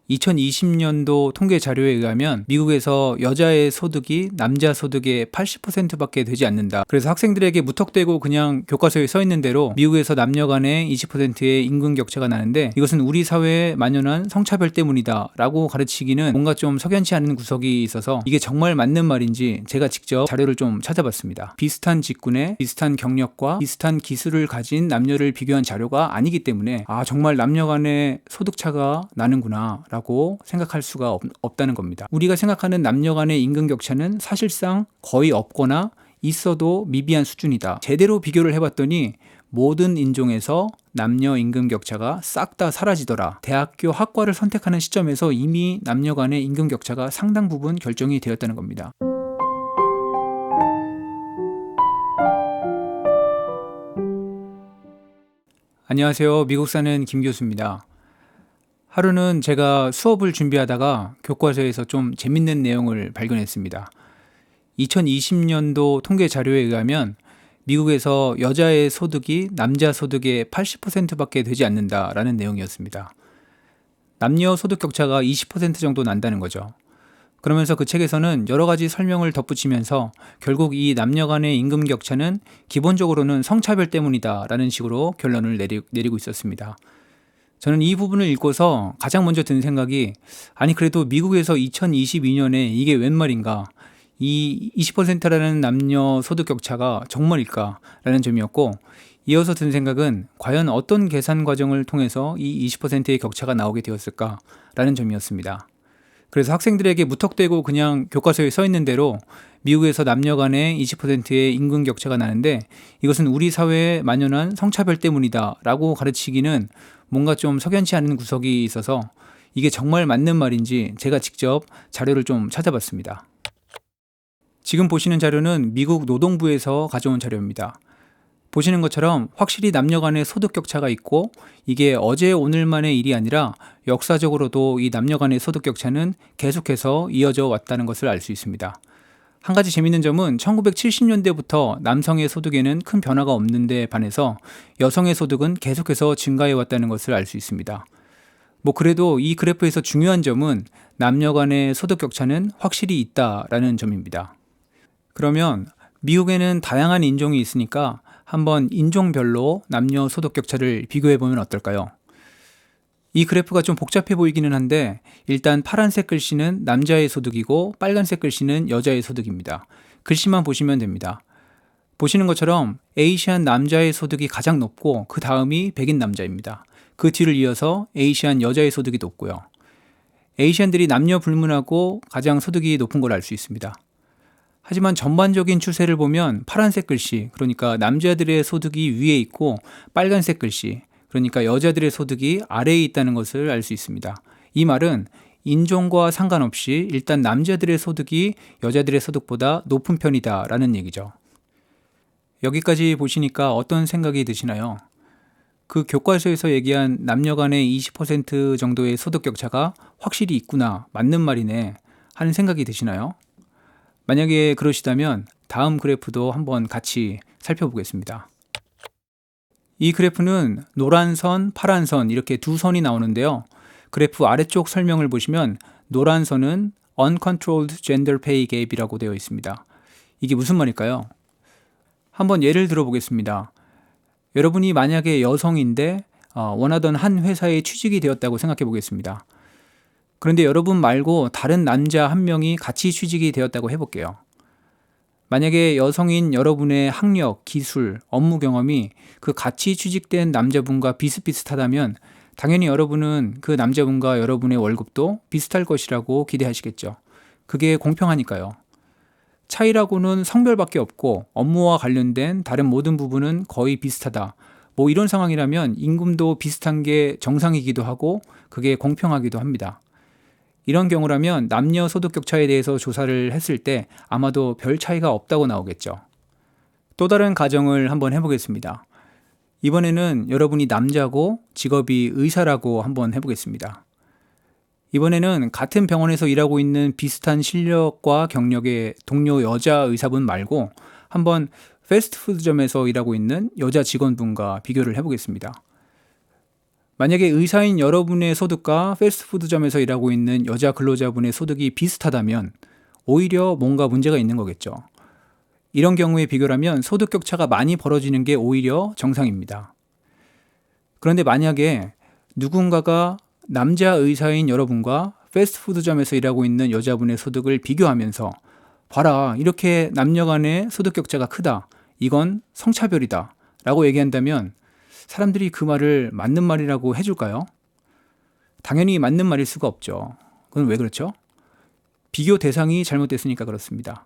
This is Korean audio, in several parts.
2020년도 통계 자료에 의하면 미국에서 여자의 소득이 남자 소득의 80%밖에 되지 않는다. 그래서 학생들에게 무턱대고 그냥 교과서에 써 있는 대로 미국에서 남녀 간의 20%의 임금 격차가 나는데 이것은 우리 사회에 만연한 성차별 때문이다 라고 가르치기는 뭔가 좀 석연치 않은 구석이 있어서 이게 정말 맞는 말인지 제가 직접 자료를 좀 찾아봤습니다. 비슷한 직군에 비슷한 경력과 비슷한 기술을 가진 남녀를 비교한 자료가 아니기 때문에 정말 남녀 간의 소득 차가 나는구나 라고 생각할 수가 없다는 겁니다. 우리가 생각하는 남녀 간의 임금 격차는 사실상 거의 없거나 있어도 미비한 수준이다. 제대로 비교를 해봤더니 모든 인종에서 남녀 임금 격차가 싹 다 사라지더라. 대학교 학과를 선택하는 시점에서 이미 남녀 간의 임금 격차가 상당 부분 결정이 되었다는 겁니다. 안녕하세요. 미국 사는 김 교수입니다. 하루는 제가 수업을 준비하다가 교과서에서 좀 재밌는 내용을 발견했습니다. 2020년도 통계 자료에 의하면 미국에서 여자의 소득이 남자 소득의 80%밖에 되지 않는다라는 내용이었습니다. 남녀 소득 격차가 20% 정도 난다는 거죠. 그러면서 그 책에서는 여러 가지 설명을 덧붙이면서 결국 이 남녀 간의 임금 격차는 기본적으로는 성차별 때문이다라는 식으로 결론을 내리고 있었습니다. 저는 이 부분을 읽고서 가장 먼저 든 생각이 그래도 미국에서 2022년에 이게 웬 말인가, 이 20%라는 남녀 소득 격차가 정말일까 라는 점이었고, 이어서 든 생각은 과연 어떤 계산 과정을 통해서 이 20%의 격차가 나오게 되었을까 라는 점이었습니다. 그래서 학생들에게 무턱대고 그냥 교과서에 써 있는 대로 미국에서 남녀 간의 20%의 임금 격차가 나는데 이것은 우리 사회에 만연한 성차별 때문이다 라고 가르치기는 뭔가 좀 석연치 않은 구석이 있어서 이게 정말 맞는 말인지 제가 직접 자료를 좀 찾아봤습니다. 지금 보시는 자료는 미국 노동부에서 가져온 자료입니다. 보시는 것처럼 확실히 남녀 간의 소득 격차가 있고 이게 어제 오늘만의 일이 아니라 역사적으로도 이 남녀 간의 소득 격차는 계속해서 이어져 왔다는 것을 알 수 있습니다. 한 가지 재밌는 점은 1970년대부터 남성의 소득에는 큰 변화가 없는데 반해서 여성의 소득은 계속해서 증가해 왔다는 것을 알 수 있습니다. 그래도 이 그래프에서 중요한 점은 남녀 간의 소득 격차는 확실히 있다라는 점입니다. 그러면 미국에는 다양한 인종이 있으니까 한번 인종별로 남녀 소득 격차를 비교해 보면 어떨까요? 이 그래프가 좀 복잡해 보이기는 한데 일단 파란색 글씨는 남자의 소득이고 빨간색 글씨는 여자의 소득입니다. 글씨만 보시면 됩니다. 보시는 것처럼 에이시안 남자의 소득이 가장 높고 그 다음이 백인 남자입니다. 그 뒤를 이어서 에이시안 여자의 소득이 높고요. 에이시안들이 남녀 불문하고 가장 소득이 높은 걸 알 수 있습니다. 하지만 전반적인 추세를 보면 파란색 글씨, 그러니까 남자들의 소득이 위에 있고 빨간색 글씨, 그러니까 여자들의 소득이 아래에 있다는 것을 알 수 있습니다. 이 말은 인종과 상관없이 일단 남자들의 소득이 여자들의 소득보다 높은 편이다라는 얘기죠. 여기까지 보시니까 어떤 생각이 드시나요? 그 교과서에서 얘기한 남녀 간의 20% 정도의 소득 격차가 확실히 있구나, 맞는 말이네 하는 생각이 드시나요? 만약에 그러시다면 다음 그래프도 한번 같이 살펴보겠습니다. 이 그래프는 노란 선, 파란 선 이렇게 두 선이 나오는데요. 그래프 아래쪽 설명을 보시면 노란 선은 Uncontrolled Gender Pay Gap이라고 되어 있습니다. 이게 무슨 말일까요? 한번 예를 들어보겠습니다. 여러분이 만약에 여성인데 원하던 한 회사에 취직이 되었다고 생각해 보겠습니다. 그런데 여러분 말고 다른 남자 한 명이 같이 취직이 되었다고 해볼게요. 만약에 여성인 여러분의 학력, 기술, 업무 경험이 그 같이 취직된 남자분과 비슷비슷하다면 당연히 여러분은 그 남자분과 여러분의 월급도 비슷할 것이라고 기대하시겠죠. 그게 공평하니까요. 차이라고는 성별밖에 없고 업무와 관련된 다른 모든 부분은 거의 비슷하다. 이런 상황이라면 임금도 비슷한 게 정상이기도 하고 그게 공평하기도 합니다. 이런 경우라면 남녀 소득 격차에 대해서 조사를 했을 때 아마도 별 차이가 없다고 나오겠죠. 또 다른 가정을 한번 해보겠습니다. 이번에는 여러분이 남자고 직업이 의사라고 한번 해보겠습니다. 이번에는 같은 병원에서 일하고 있는 비슷한 실력과 경력의 동료 여자 의사분 말고 한번 패스트푸드점에서 일하고 있는 여자 직원분과 비교를 해보겠습니다. 만약에 의사인 여러분의 소득과 패스트푸드점에서 일하고 있는 여자 근로자분의 소득이 비슷하다면 오히려 뭔가 문제가 있는 거겠죠. 이런 경우에 비교라면 소득 격차가 많이 벌어지는 게 오히려 정상입니다. 그런데 만약에 누군가가 남자 의사인 여러분과 패스트푸드점에서 일하고 있는 여자분의 소득을 비교하면서 봐라, 이렇게 남녀 간의 소득 격차가 크다, 이건 성차별이다 라고 얘기한다면 사람들이 그 말을 맞는 말이라고 해줄까요? 당연히 맞는 말일 수가 없죠. 그건 왜 그렇죠? 비교 대상이 잘못됐으니까 그렇습니다.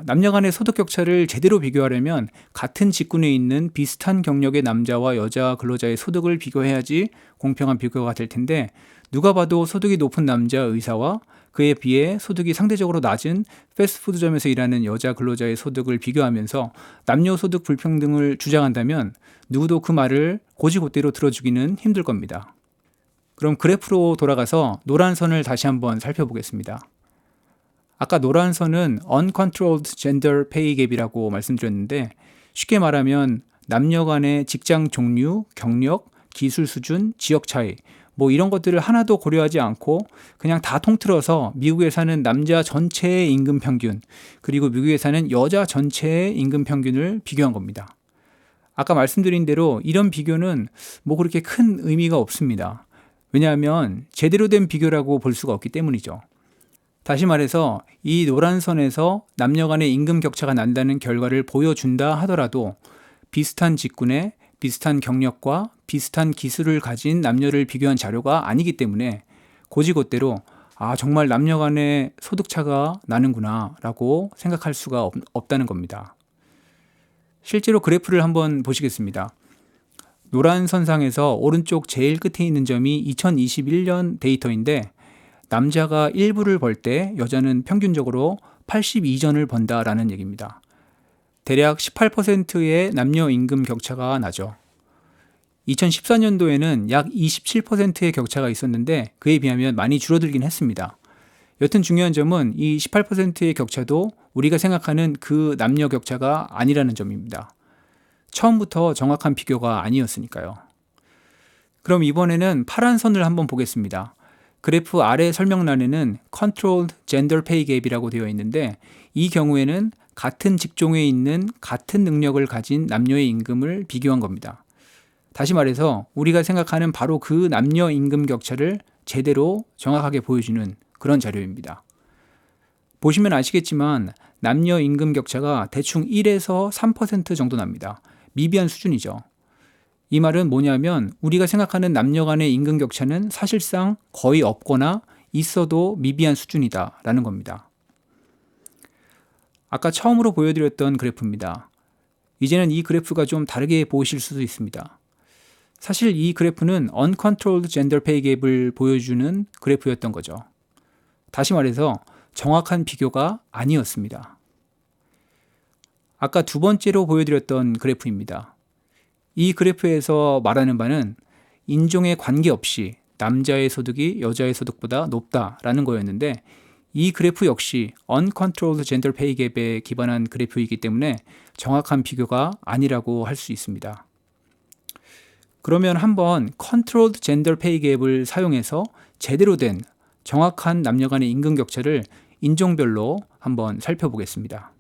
남녀 간의 소득 격차를 제대로 비교하려면 같은 직군에 있는 비슷한 경력의 남자와 여자 근로자의 소득을 비교해야지 공평한 비교가 될 텐데, 누가 봐도 소득이 높은 남자 의사와 그에 비해 소득이 상대적으로 낮은 패스트푸드점에서 일하는 여자 근로자의 소득을 비교하면서 남녀 소득 불평등을 주장한다면 누구도 그 말을 곧이곧대로 들어주기는 힘들 겁니다. 그럼 그래프로 돌아가서 노란 선을 다시 한번 살펴보겠습니다. 아까 노란 선은 Uncontrolled Gender Pay Gap이라고 말씀드렸는데, 쉽게 말하면 남녀 간의 직장 종류, 경력, 기술 수준, 지역 차이, 뭐 이런 것들을 하나도 고려하지 않고 그냥 다 통틀어서 미국에 사는 남자 전체의 임금 평균, 그리고 미국에 사는 여자 전체의 임금 평균을 비교한 겁니다. 아까 말씀드린 대로 이런 비교는 뭐 그렇게 큰 의미가 없습니다. 왜냐하면 제대로 된 비교라고 볼 수가 없기 때문이죠. 다시 말해서 이 노란 선에서 남녀 간의 임금 격차가 난다는 결과를 보여준다 하더라도 비슷한 직군에 비슷한 경력과 비슷한 기술을 가진 남녀를 비교한 자료가 아니기 때문에 곧이곧대로 정말 남녀 간의 소득차가 나는구나 라고 생각할 수가 없다는 겁니다. 실제로 그래프를 한번 보시겠습니다. 노란 선상에서 오른쪽 제일 끝에 있는 점이 2021년 데이터인데, 남자가 1불을 벌 때 여자는 평균적으로 82전을 번다라는 얘기입니다. 대략 18%의 남녀 임금 격차가 나죠. 2014년도에는 약 27%의 격차가 있었는데 그에 비하면 많이 줄어들긴 했습니다. 여튼 중요한 점은 이 18%의 격차도 우리가 생각하는 그 남녀 격차가 아니라는 점입니다. 처음부터 정확한 비교가 아니었으니까요. 그럼 이번에는 파란 선을 한번 보겠습니다. 그래프 아래 설명란에는 Controlled Gender Pay Gap이라고 되어 있는데, 이 경우에는 같은 직종에 있는 같은 능력을 가진 남녀의 임금을 비교한 겁니다. 다시 말해서 우리가 생각하는 바로 그 남녀 임금 격차를 제대로 정확하게 보여주는 그런 자료입니다. 보시면 아시겠지만 남녀 임금 격차가 대충 1에서 3% 정도 납니다. 미비한 수준이죠. 이 말은 뭐냐면 우리가 생각하는 남녀 간의 임금 격차는 사실상 거의 없거나 있어도 미비한 수준이다 라는 겁니다. 아까 처음으로 보여드렸던 그래프입니다. 이제는 이 그래프가 좀 다르게 보이실 수도 있습니다. 사실 이 그래프는 Uncontrolled Gender Pay Gap을 보여주는 그래프였던 거죠. 다시 말해서 정확한 비교가 아니었습니다. 아까 두 번째로 보여드렸던 그래프입니다. 이 그래프에서 말하는 바는 인종에 관계없이 남자의 소득이 여자의 소득보다 높다라는 거였는데, 이 그래프 역시 Uncontrolled Gender Pay Gap에 기반한 그래프이기 때문에 정확한 비교가 아니라고 할 수 있습니다. 그러면 한번 Controlled Gender Pay Gap을 사용해서 제대로 된 정확한 남녀 간의 임금 격차를 인종별로 한번 살펴보겠습니다.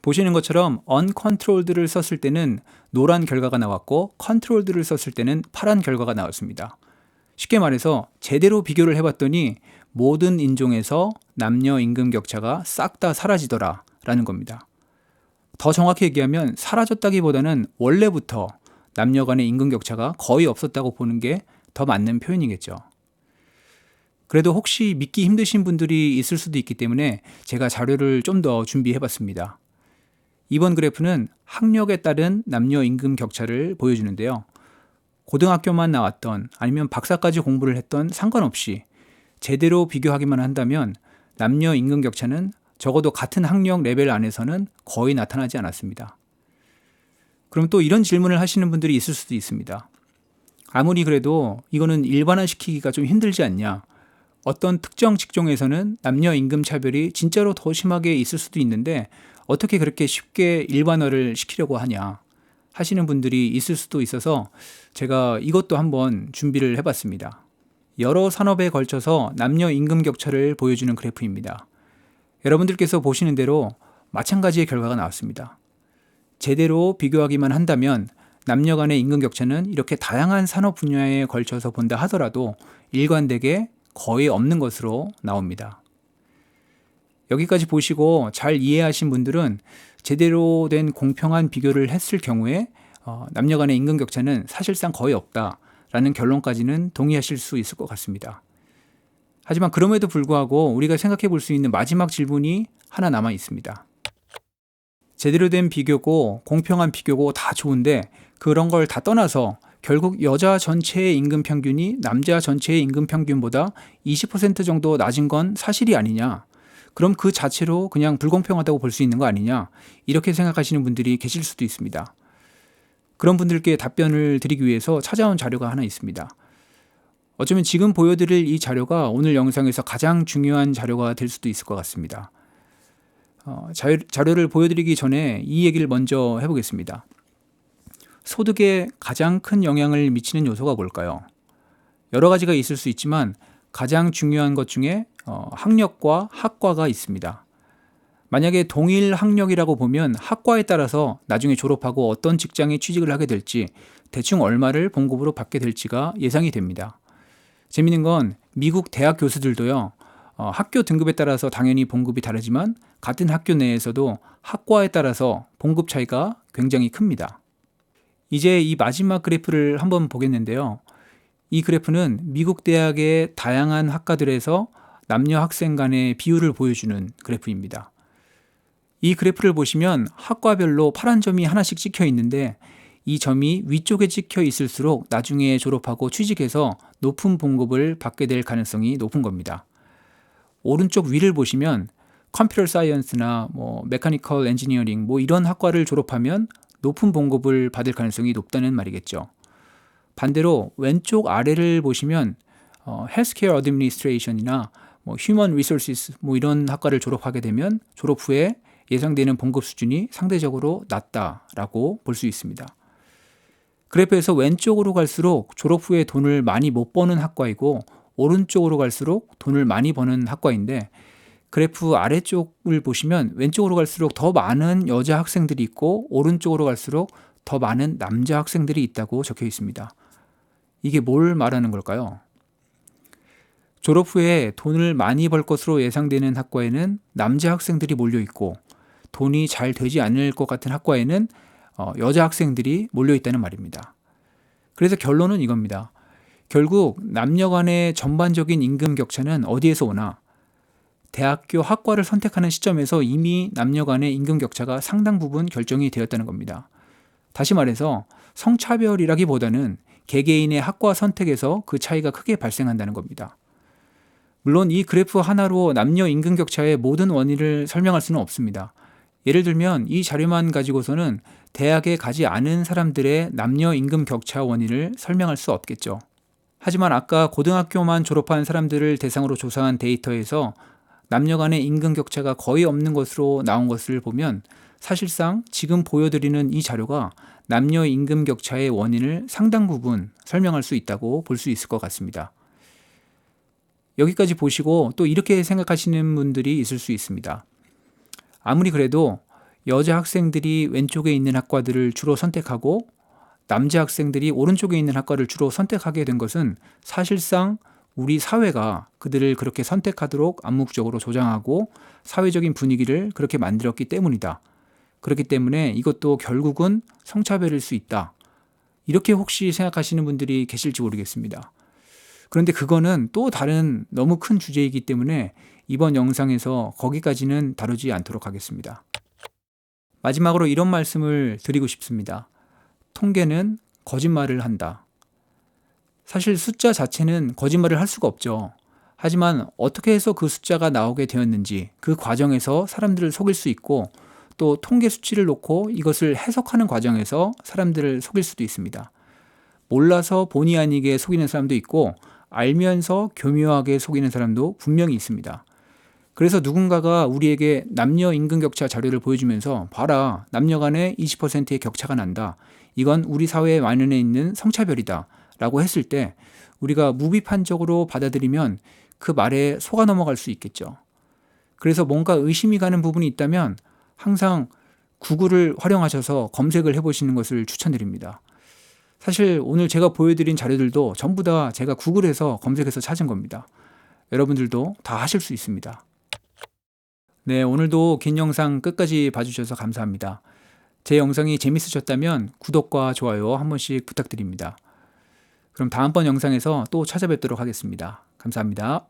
보시는 것처럼 Uncontrolled를 썼을 때는 노란 결과가 나왔고 Controlled를 썼을 때는 파란 결과가 나왔습니다. 쉽게 말해서 제대로 비교를 해봤더니 모든 인종에서 남녀 임금 격차가 싹 다 사라지더라 라는 겁니다. 더 정확히 얘기하면 사라졌다기보다는 원래부터 남녀 간의 임금 격차가 거의 없었다고 보는 게 더 맞는 표현이겠죠. 그래도 혹시 믿기 힘드신 분들이 있을 수도 있기 때문에 제가 자료를 좀 더 준비해봤습니다. 이번 그래프는 학력에 따른 남녀 임금 격차를 보여주는데요. 고등학교만 나왔던 아니면 박사까지 공부를 했던 상관없이 제대로 비교하기만 한다면 남녀 임금 격차는 적어도 같은 학력 레벨 안에서는 거의 나타나지 않았습니다. 그럼 또 이런 질문을 하시는 분들이 있을 수도 있습니다. 아무리 그래도 이거는 일반화시키기가 좀 힘들지 않냐? 어떤 특정 직종에서는 남녀 임금 차별이 진짜로 더 심하게 있을 수도 있는데 어떻게 그렇게 쉽게 일반화를 시키려고 하냐? 하시는 분들이 있을 수도 있어서 제가 이것도 한번 준비를 해봤습니다. 여러 산업에 걸쳐서 남녀 임금 격차를 보여주는 그래프입니다. 여러분들께서 보시는 대로 마찬가지의 결과가 나왔습니다. 제대로 비교하기만 한다면 남녀 간의 임금 격차는 이렇게 다양한 산업 분야에 걸쳐서 본다 하더라도 일관되게 거의 없는 것으로 나옵니다. 여기까지 보시고 잘 이해하신 분들은 제대로 된 공평한 비교를 했을 경우에 남녀 간의 임금 격차는 사실상 거의 없다라는 결론까지는 동의하실 수 있을 것 같습니다. 하지만 그럼에도 불구하고 우리가 생각해 볼 수 있는 마지막 질문이 하나 남아 있습니다. 제대로 된 비교고 공평한 비교고 다 좋은데 그런 걸 다 떠나서 결국 여자 전체의 임금 평균이 남자 전체의 임금 평균보다 20% 정도 낮은 건 사실이 아니냐? 그럼 그 자체로 그냥 불공평하다고 볼 수 있는 거 아니냐? 이렇게 생각하시는 분들이 계실 수도 있습니다. 그런 분들께 답변을 드리기 위해서 찾아온 자료가 하나 있습니다. 어쩌면 지금 보여드릴 이 자료가 오늘 영상에서 가장 중요한 자료가 될 수도 있을 것 같습니다. 자료를 보여드리기 전에 이 얘기를 먼저 해보겠습니다. 소득에 가장 큰 영향을 미치는 요소가 뭘까요? 여러 가지가 있을 수 있지만 가장 중요한 것 중에 학력과 학과가 있습니다. 만약에 동일 학력이라고 보면 학과에 따라서 나중에 졸업하고 어떤 직장에 취직을 하게 될지 대충 얼마를 봉급으로 받게 될지가 예상이 됩니다. 재미있는 건 미국 대학 교수들도요. 학교 등급에 따라서 당연히 봉급이 다르지만 같은 학교 내에서도 학과에 따라서 봉급 차이가 굉장히 큽니다. 이제 이 마지막 그래프를 한번 보겠는데요. 이 그래프는 미국 대학의 다양한 학과들에서 남녀 학생 간의 비율을 보여주는 그래프입니다. 이 그래프를 보시면 학과별로 파란 점이 하나씩 찍혀 있는데 이 점이 위쪽에 찍혀 있을수록 나중에 졸업하고 취직해서 높은 봉급을 받게 될 가능성이 높은 겁니다. 오른쪽 위를 보시면 컴퓨터 사이언스나 메카니컬 엔지니어링 이런 학과를 졸업하면 높은 봉급을 받을 가능성이 높다는 말이겠죠. 반대로 왼쪽 아래를 보시면 헬스케어 어드미니스트레이션이나 휴먼 리소시스 이런 학과를 졸업하게 되면 졸업 후에 예상되는 봉급 수준이 상대적으로 낮다라고 볼 수 있습니다. 그래프에서 왼쪽으로 갈수록 졸업 후에 돈을 많이 못 버는 학과이고 오른쪽으로 갈수록 돈을 많이 버는 학과인데 그래프 아래쪽을 보시면 왼쪽으로 갈수록 더 많은 여자 학생들이 있고 오른쪽으로 갈수록 더 많은 남자 학생들이 있다고 적혀 있습니다. 이게 뭘 말하는 걸까요? 졸업 후에 돈을 많이 벌 것으로 예상되는 학과에는 남자 학생들이 몰려 있고 돈이 잘 되지 않을 것 같은 학과에는 여자 학생들이 몰려 있다는 말입니다. 그래서 결론은 이겁니다. 결국 남녀 간의 전반적인 임금 격차는 어디에서 오나? 대학교 학과를 선택하는 시점에서 이미 남녀 간의 임금 격차가 상당 부분 결정이 되었다는 겁니다. 다시 말해서 성차별이라기보다는 개개인의 학과 선택에서 그 차이가 크게 발생한다는 겁니다. 물론 이 그래프 하나로 남녀 임금 격차의 모든 원인을 설명할 수는 없습니다. 예를 들면 이 자료만 가지고서는 대학에 가지 않은 사람들의 남녀 임금 격차 원인을 설명할 수 없겠죠. 하지만 아까 고등학교만 졸업한 사람들을 대상으로 조사한 데이터에서 남녀 간의 임금 격차가 거의 없는 것으로 나온 것을 보면 사실상 지금 보여드리는 이 자료가 남녀 임금 격차의 원인을 상당 부분 설명할 수 있다고 볼 수 있을 것 같습니다. 여기까지 보시고 또 이렇게 생각하시는 분들이 있을 수 있습니다. 아무리 그래도 여자 학생들이 왼쪽에 있는 학과들을 주로 선택하고 남자 학생들이 오른쪽에 있는 학과를 주로 선택하게 된 것은 사실상 우리 사회가 그들을 그렇게 선택하도록 암묵적으로 조장하고 사회적인 분위기를 그렇게 만들었기 때문이다. 그렇기 때문에 이것도 결국은 성차별일 수 있다. 이렇게 혹시 생각하시는 분들이 계실지 모르겠습니다. 그런데 그거는 또 다른 너무 큰 주제이기 때문에 이번 영상에서 거기까지는 다루지 않도록 하겠습니다. 마지막으로 이런 말씀을 드리고 싶습니다. 통계는 거짓말을 한다. 사실 숫자 자체는 거짓말을 할 수가 없죠. 하지만 어떻게 해서 그 숫자가 나오게 되었는지 그 과정에서 사람들을 속일 수 있고 또 통계 수치를 놓고 이것을 해석하는 과정에서 사람들을 속일 수도 있습니다. 몰라서 본의 아니게 속이는 사람도 있고 알면서 교묘하게 속이는 사람도 분명히 있습니다. 그래서 누군가가 우리에게 남녀 임금 격차 자료를 보여주면서 봐라, 남녀 간에 20%의 격차가 난다. 이건 우리 사회에 만연해 있는 성차별이다 라고 했을 때 우리가 무비판적으로 받아들이면 그 말에 속아 넘어갈 수 있겠죠. 그래서 뭔가 의심이 가는 부분이 있다면 항상 구글을 활용하셔서 검색을 해보시는 것을 추천드립니다. 사실 오늘 제가 보여드린 자료들도 전부 다 제가 구글에서 검색해서 찾은 겁니다. 여러분들도 다 하실 수 있습니다. 네, 오늘도 긴 영상 끝까지 봐주셔서 감사합니다. 제 영상이 재밌으셨다면 구독과 좋아요 한 번씩 부탁드립니다. 그럼 다음번 영상에서 또 찾아뵙도록 하겠습니다. 감사합니다.